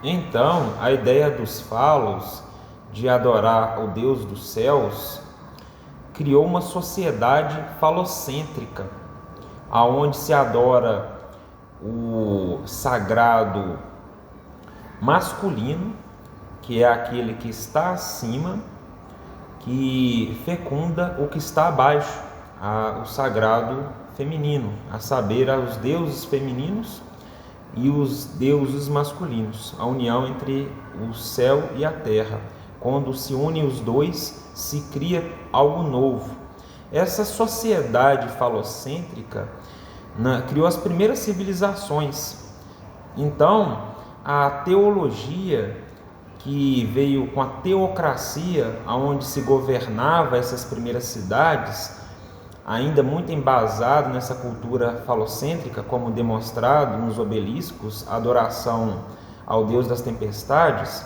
Então, a ideia dos falos de adorar o Deus dos céus criou uma sociedade falocêntrica, aonde se adora o sagrado masculino, que é aquele que está acima, que fecunda o que está abaixo, o sagrado feminino, a saber, os deuses femininos e os deuses masculinos, a união entre o céu e a terra. Quando se unem os dois, se cria algo novo. Essa sociedade falocêntrica criou as primeiras civilizações. Então, a teologia que veio com a teocracia, onde se governava essas primeiras cidades, ainda muito embasado nessa cultura falocêntrica, como demonstrado nos obeliscos, a adoração ao Deus das tempestades.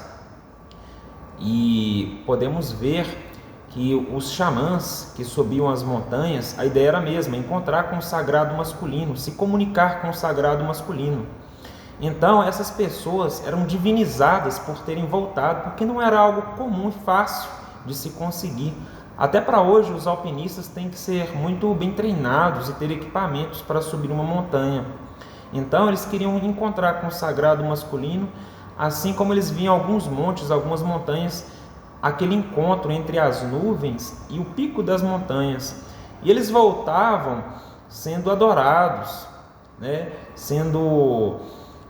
E podemos ver que os xamãs que subiam as montanhas, a ideia era a mesma, encontrar com o sagrado masculino, se comunicar com o sagrado masculino. Então essas pessoas eram divinizadas por terem voltado, porque não era algo comum e fácil de se conseguir. Até para hoje os alpinistas têm que ser muito bem treinados e ter equipamentos para subir uma montanha. Então eles queriam encontrar com o sagrado masculino, assim como eles viam alguns montes, algumas montanhas, aquele encontro entre as nuvens e o pico das montanhas. E eles voltavam sendo adorados, sendo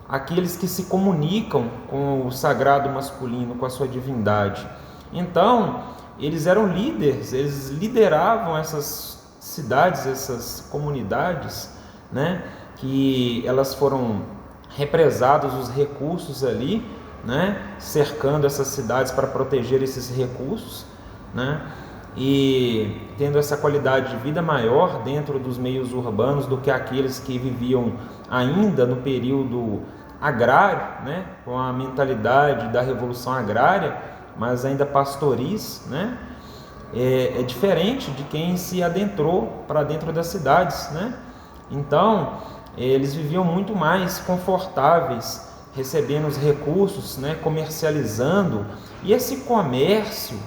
aqueles que se comunicam com o sagrado masculino, com a sua divindade. Então, eles eram líderes, eles lideravam essas cidades, essas comunidades, que elas foram represados os recursos ali, cercando essas cidades para proteger esses recursos, e tendo essa qualidade de vida maior dentro dos meios urbanos do que aqueles que viviam ainda no período agrário, com a mentalidade da revolução agrária, mas ainda pastoris, é diferente de quem se adentrou para dentro das cidades, Então, eles viviam muito mais confortáveis, recebendo os recursos, comercializando, e esse comércio,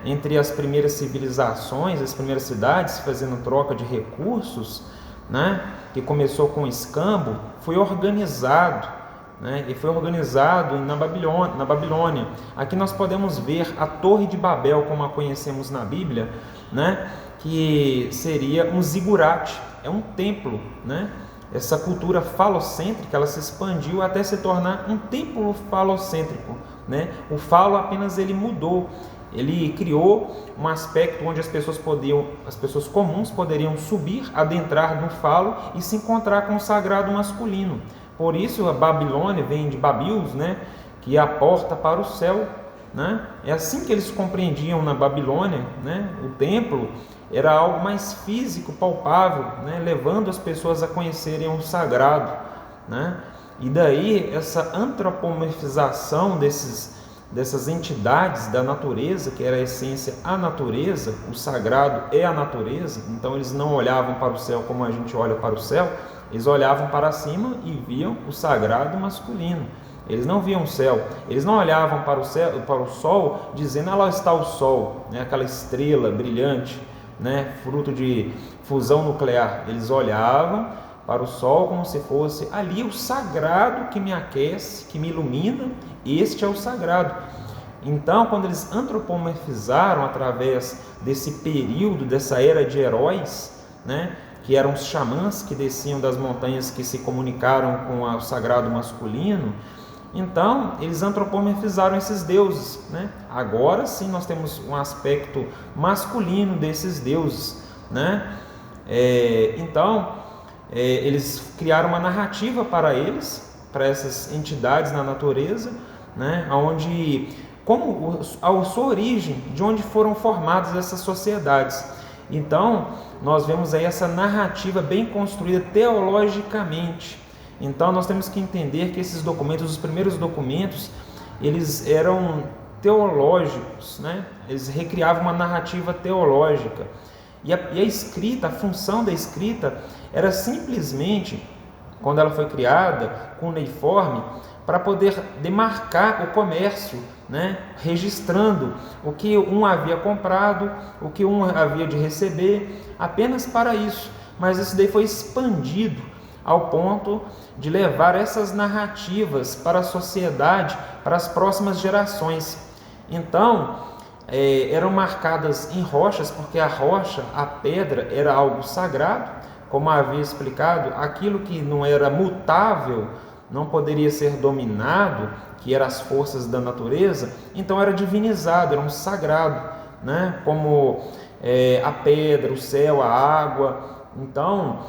entre as primeiras civilizações, as primeiras cidades, fazendo troca de recursos, que começou com o escambo, foi organizado, e foi organizado na Babilônia. Aqui nós podemos ver a Torre de Babel, como a conhecemos na Bíblia, que seria um zigurate, é um templo, Essa cultura falocêntrica, ela se expandiu até se tornar um templo falocêntrico, O falo apenas ele mudou. Ele criou um aspecto onde as pessoas comuns poderiam subir, adentrar no falo e se encontrar com o sagrado masculino. Por isso a Babilônia vem de Babilos, que é a porta para o céu, É assim que eles compreendiam na Babilônia, O templo era algo mais físico, palpável, levando as pessoas a conhecerem o sagrado, E daí essa antropomorfização dessas entidades da natureza, que era a essência, a natureza, o sagrado é a natureza. Então eles não olhavam para o céu como a gente olha para o céu, eles olhavam para cima e viam o sagrado masculino. Eles não viam o céu, eles não olhavam para o céu, para o sol, dizendo: lá está o sol, aquela estrela brilhante, fruto de fusão nuclear. Eles olhavam para o sol como se fosse ali o sagrado que me aquece, que me ilumina. Este é o sagrado. Então, quando eles antropomorfizaram através desse período, dessa era de heróis, que eram os xamãs que desciam das montanhas, que se comunicaram com o sagrado masculino, então eles antropomorfizaram esses deuses, Agora sim nós temos um aspecto masculino desses deuses, Então eles criaram uma narrativa para eles, para essas entidades na natureza, onde, como a sua origem, de onde foram formadas essas sociedades. Então nós vemos aí essa narrativa bem construída teologicamente. Então nós temos que entender que esses documentos, os primeiros documentos, eles eram teológicos, Eles recriavam uma narrativa teológica. E a escrita, a função da escrita era simplesmente quando ela foi criada, com cuneiforme, para poder demarcar o comércio, né? Registrando o que um havia comprado, o que um havia de receber, apenas para isso. Mas isso daí foi expandido ao ponto de levar essas narrativas para a sociedade, para as próximas gerações. Então, eram marcadas em rochas, porque a rocha, a pedra, era algo sagrado, como havia explicado, aquilo que não era mutável, não poderia ser dominado, que eram as forças da natureza, então era divinizado, era um sagrado, né? Como a pedra, o céu, a água. Então,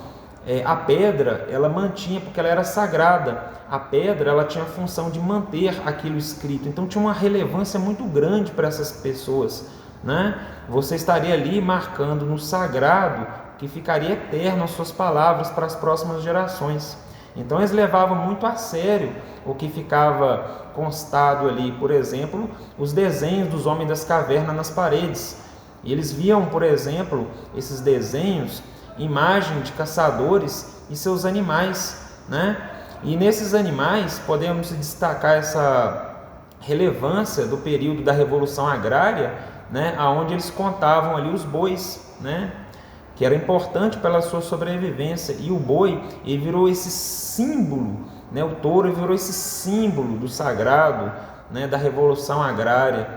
a pedra, ela mantinha, porque ela era sagrada, a pedra, ela tinha a função de manter aquilo escrito, então tinha uma relevância muito grande para essas pessoas, né? Você estaria ali marcando no sagrado, que ficaria eterno as suas palavras para as próximas gerações. Então eles levavam muito a sério o que ficava constado ali, por exemplo, os desenhos dos homens das cavernas nas paredes. E eles viam, por exemplo, esses desenhos, imagem de caçadores e seus animais, né? E nesses animais podemos destacar essa relevância do período da Revolução Agrária, né? Onde eles contavam ali os bois, né? Que era importante pela sua sobrevivência, e o boi ele virou esse símbolo, né? O touro virou esse símbolo do sagrado, né? Da Revolução Agrária.